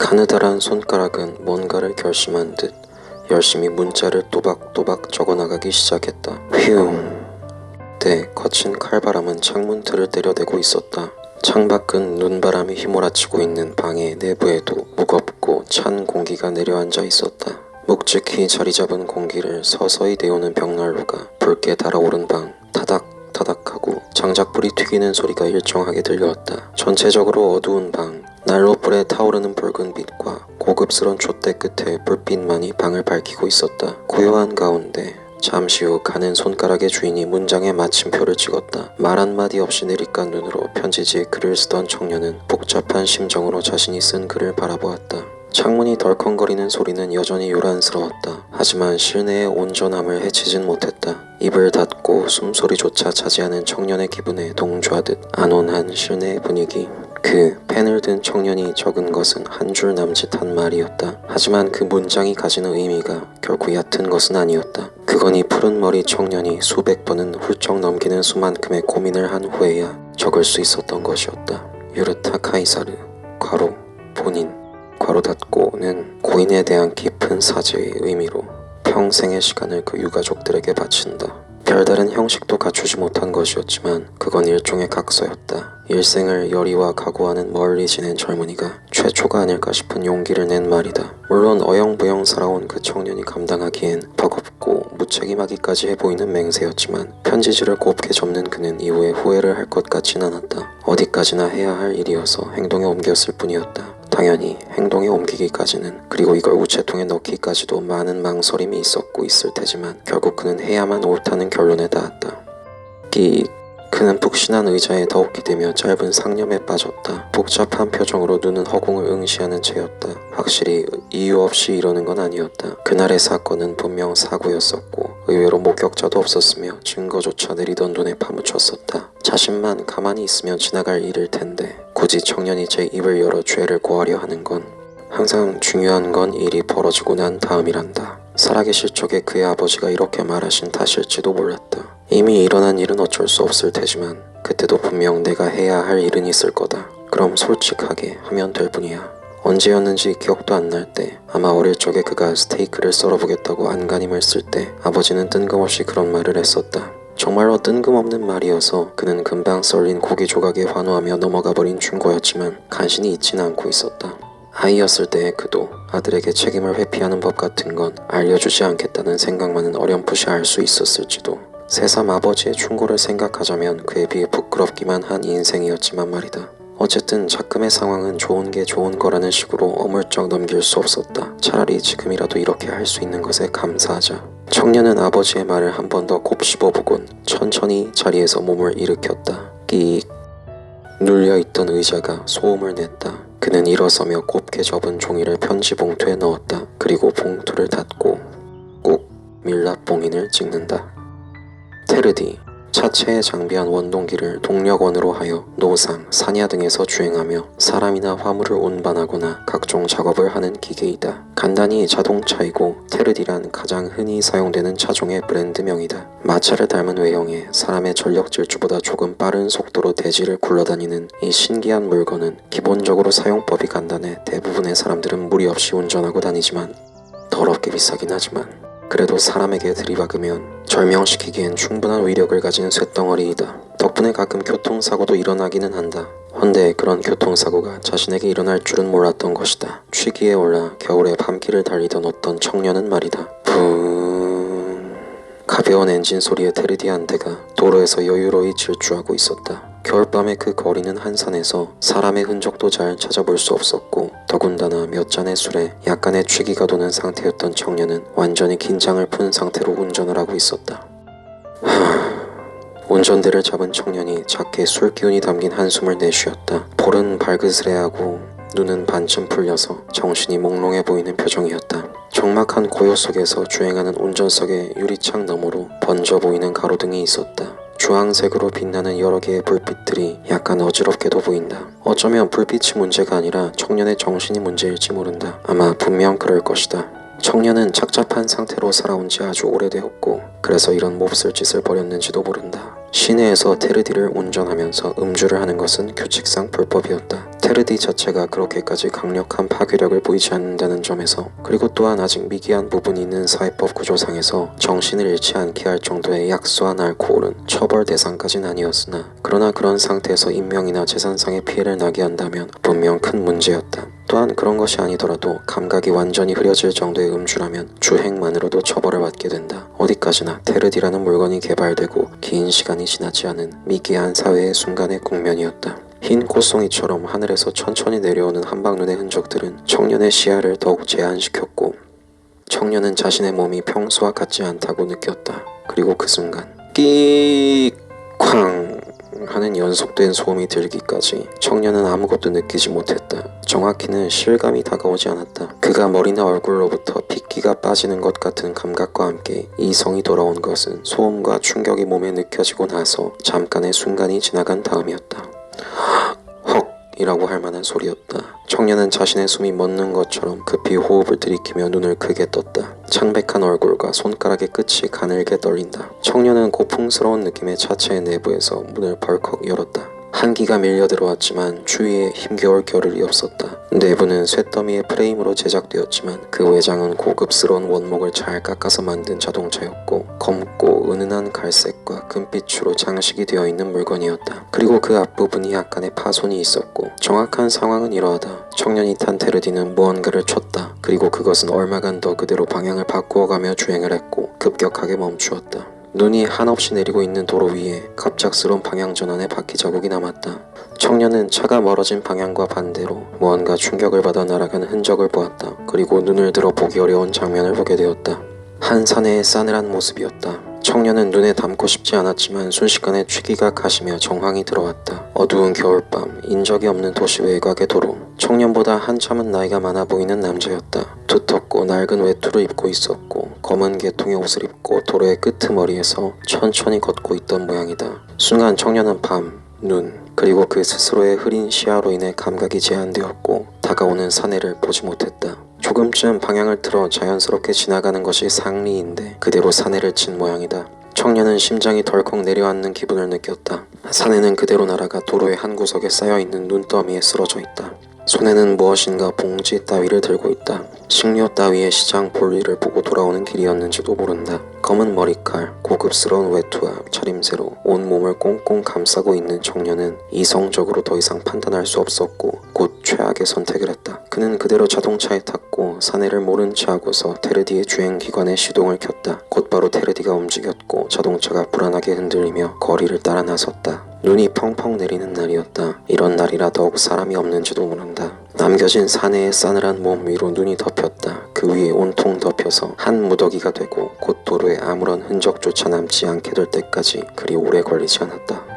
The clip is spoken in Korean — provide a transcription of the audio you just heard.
가느다란 손가락은 뭔가를 결심한 듯 열심히 문자를 또박또박 적어나가기 시작했다. 휘웅. 때 거친 칼바람은 창문 틀을 때려대고 있었다. 창밖은 눈바람이 휘몰아치고 있는 방의 내부에도 무겁고 찬 공기가 내려앉아 있었다. 묵직히 자리잡은 공기를 서서히 데우는 벽난로가 붉게 달아오른 방. 타닥타닥하고 장작불이 튀기는 소리가 일정하게 들려왔다. 전체적으로 어두운 방. 난로불에 타오르는 붉은 빛과 고급스런 촛대 끝에 불빛만이 방을 밝히고 있었다. 고요한 가운데 잠시 후 가는 손가락의 주인이 문장에 마침표를 찍었다. 말 한마디 없이 내리깐 눈으로 편지지에 글을 쓰던 청년은 복잡한 심정으로 자신이 쓴 글을 바라보았다. 창문이 덜컹거리는 소리는 여전히 요란스러웠다. 하지만 실내의 온전함을 해치진 못했다. 입을 닫고 숨소리조차 차지하는 청년의 기분에 동조하듯 안온한 실내의 분위기. 그 펜을 든 청년이 적은 것은 한 줄 남짓한 말이었다. 하지만 그 문장이 가지는 의미가 결코 얕은 것은 아니었다. 그건 이 푸른 머리 청년이 수백 번은 훌쩍 넘기는 수만큼의 고민을 한 후에야 적을 수 있었던 것이었다. 유르타 카이사르 괄호 본인 괄호 닫고는 고인에 대한 깊은 사죄의 의미로 평생의 시간을 그 유가족들에게 바친다. 별다른 형식도 갖추지 못한 것이었지만 그건 일종의 각서였다. 일생을 열의와 각오하는 멀리 지낸 젊은이가 최초가 아닐까 싶은 용기를 낸 말이다. 물론 어영부영 살아온 그 청년이 감당하기엔 버겁고 무책임하기까지 해보이는 맹세였지만 편지지를 곱게 접는 그는 이후에 후회를 할 것 같진 않았다. 어디까지나 해야 할 일이어서 행동에 옮겼을 뿐이었다. 당연히 행동에 옮기기까지는 그리고 이걸 우체통에 넣기까지도 많은 망설임이 있었고 있을 테지만 결국 그는 해야만 옳다는 결론에 닿았다. 그는 푹신한 의자에 더욱 기대며 짧은 상념에 빠졌다. 복잡한 표정으로 눈은 허공을 응시하는 채였다. 확실히 이유 없이 이러는 건 아니었다. 그날의 사건은 분명 사고였었고 의외로 목격자도 없었으며 증거조차 내리던 눈에 파묻혔었다. 자신만 가만히 있으면 지나갈 일일 텐데 굳이 청년이 제 입을 열어 죄를 고하려 하는 건 항상 중요한 건 일이 벌어지고 난 다음이란다. 살아계실 적에 그의 아버지가 이렇게 말하신 탓일지도 몰랐다. 이미 일어난 일은 어쩔 수 없을 테지만 그때도 분명 내가 해야 할 일은 있을 거다. 그럼 솔직하게 하면 될 뿐이야. 언제였는지 기억도 안 날 때 아마 어릴 적에 그가 스테이크를 썰어보겠다고 안간힘을 쓸 때 아버지는 뜬금없이 그런 말을 했었다. 정말로 뜬금없는 말이어서 그는 금방 썰린 고기 조각에 환호하며 넘어가버린 충고였지만 간신히 잊지는 않고 있었다. 아이였을 때의 그도 아들에게 책임을 회피하는 법 같은 건 알려주지 않겠다는 생각만은 어렴풋이 알 수 있었을지도. 새삼 아버지의 충고를 생각하자면 그에 비해 부끄럽기만 한 인생이었지만 말이다. 어쨌든 작금의 상황은 좋은 게 좋은 거라는 식으로 어물쩍 넘길 수 없었다. 차라리 지금이라도 이렇게 할 수 있는 것에 감사하자. 청년은 아버지의 말을 한 번 더 곱씹어보곤 천천히 자리에서 몸을 일으켰다. 끼익. 눌려있던 의자가 소음을 냈다. 그는 일어서며 곱게 접은 종이를 편지 봉투에 넣었다. 그리고 봉투를 닫고 꼭 밀랍봉인을 찍는다. 테르디. 차체에 장비한 원동기를 동력원으로 하여 노상, 사냐 등에서 주행하며 사람이나 화물을 운반하거나 각종 작업을 하는 기계이다. 간단히 자동차이고 테르디란 가장 흔히 사용되는 차종의 브랜드명이다. 마차를 닮은 외형에 사람의 전력 질주보다 조금 빠른 속도로 대지를 굴러다니는 이 신기한 물건은 기본적으로 사용법이 간단해 대부분의 사람들은 무리 없이 운전하고 다니지만 더럽게 비싸긴 하지만 그래도 사람에게 들이박으면 절명시키기엔 충분한 위력을 가진 쇳덩어리이다. 덕분에 가끔 교통사고도 일어나기는 한다. 헌데 그런 교통사고가 자신에게 일어날 줄은 몰랐던 것이다. 취기에 올라 겨울에 밤길을 달리던 어떤 청년은 말이다. 붕. 가벼운 엔진 소리의 테르디 한 대가 도로에서 여유로이 질주하고 있었다. 겨울밤의 그 거리는 한산해서 사람의 흔적도 잘 찾아볼 수 없었고 더군다나 몇 잔의 술에 약간의 취기가 도는 상태였던 청년은 완전히 긴장을 푼 상태로 운전을 하고 있었다. 운전대를 잡은 청년이 작게 술 기운이 담긴 한숨을 내쉬었다. 볼은 발그스레하고 눈은 반쯤 풀려서 정신이 몽롱해 보이는 표정이었다. 적막한 고요 속에서 주행하는 운전석의 유리창 너머로 번져 보이는 가로등이 있었다. 주황색으로 빛나는 여러 개의 불빛들이 약간 어지럽게도 보인다. 어쩌면 불빛이 문제가 아니라 청년의 정신이 문제일지 모른다. 아마 분명 그럴 것이다. 청년은 착잡한 상태로 살아온 지 아주 오래되었고 그래서 이런 몹쓸 짓을 벌였는지도 모른다. 시내에서 테르디를 운전하면서 음주를 하는 것은 규칙상 불법이었다. 테르디 자체가 그렇게까지 강력한 파괴력을 보이지 않는다는 점에서, 그리고 또한 아직 미개한 부분이 있는 사회법 구조상에서 정신을 잃지 않게 할 정도의 약소한 알코올은 처벌 대상까지는 아니었으나, 그러나 그런 상태에서 인명이나 재산상의 피해를 나게 한다면 분명 큰 문제였다. 또한 그런 것이 아니더라도 감각이 완전히 흐려질 정도의 음주라면 주행만으로도 처벌을 받게 된다. 어디까지나 테르디라는 물건이 개발되고 긴 시간이 지나지 않은 미개한 사회의 순간의 국면이었다. 흰 꽃송이처럼 하늘에서 천천히 내려오는 한방눈의 흔적들은 청년의 시야를 더욱 제한시켰고, 청년은 자신의 몸이 평소와 같지 않다고 느꼈다. 그리고 그 순간 끼쾅 하는 연속된 소음이 들기까지 청년은 아무것도 느끼지 못했다. 정확히는 실감이 다가오지 않았다. 그가 머리나 얼굴로부터 핏기가 빠지는 것 같은 감각과 함께 이성이 돌아온 것은 소음과 충격이 몸에 느껴지고 나서 잠깐의 순간이 지나간 다음이었다. 헉! 이라고 할 만한 소리였다. 청년은 자신의 숨이 멎는 것처럼 급히 호흡을 들이키며 눈을 크게 떴다. 창백한 얼굴과 손가락의 끝이 가늘게 떨린다. 청년은 고풍스러운 느낌의 차체의 내부에서 문을 벌컥 열었다. 한기가 밀려 들어왔지만 주위에 힘겨울 겨를이 없었다. 내부는 쇳더미의 프레임으로 제작되었지만 그 외장은 고급스러운 원목을 잘 깎아서 만든 자동차였고, 검고 은은한 갈색과 금빛으로 장식이 되어 있는 물건이었다. 그리고 그 앞부분이 약간의 파손이 있었고, 정확한 상황은 이러하다. 청년이 탄 테르디는 무언가를 쳤다. 그리고 그것은 얼마간 더 그대로 방향을 바꾸어가며 주행을 했고 급격하게 멈추었다. 눈이 한없이 내리고 있는 도로 위에 갑작스러운 방향 전환의 바퀴 자국이 남았다. 청년은 차가 멀어진 방향과 반대로 무언가 충격을 받아 날아가는 흔적을 보았다. 그리고 눈을 들어 보기 어려운 장면을 보게 되었다. 한 사내의 싸늘한 모습이었다. 청년은 눈에 담고 싶지 않았지만 순식간에 취기가 가시며 정황이 들어왔다. 어두운 겨울밤, 인적이 없는 도시 외곽의 도로. 청년보다 한참은 나이가 많아 보이는 남자였다. 두텁고 낡은 외투를 입고 있었고 검은 계통의 옷을 입고 도로의 끄트머리에서 천천히 걷고 있던 모양이다. 순간 청년은 밤, 눈, 그리고 그 스스로의 흐린 시야로 인해 감각이 제한되었고 다가오는 사내를 보지 못했다. 조금쯤 방향을 틀어 자연스럽게 지나가는 것이 상리인데 그대로 사내를 친 모양이다. 청년은 심장이 덜컥 내려앉는 기분을 느꼈다. 사내는 그대로 날아가 도로의 한 구석에 쌓여있는 눈더미에 쓰러져 있다. 손에는 무엇인가 봉지 따위를 들고 있다. 식료 따위의 시장 볼일을 보고 돌아오는 길이었는지도 모른다. 검은 머리칼, 고급스러운 외투와 차림새로 온몸을 꽁꽁 감싸고 있는 청년은 이성적으로 더 이상 판단할 수 없었고 곧 최악의 선택을 했다. 그는 그대로 자동차에 탔고 사내를 모른 채 하고서 테르디의 주행기관에 시동을 켰다. 곧바로 테르디가 움직였고 자동차가 불안하게 흔들리며 거리를 따라 나섰다. 눈이 펑펑 내리는 날이었다. 이런 날이라 더욱 사람이 없는지도 모른다. 남겨진 사내의 싸늘한 몸 위로 눈이 덮였다. 그 위에 온통 덮여서 한 무더기가 되고 곧 도로에 아무런 흔적조차 남지 않게 될 때까지 그리 오래 걸리지 않았다.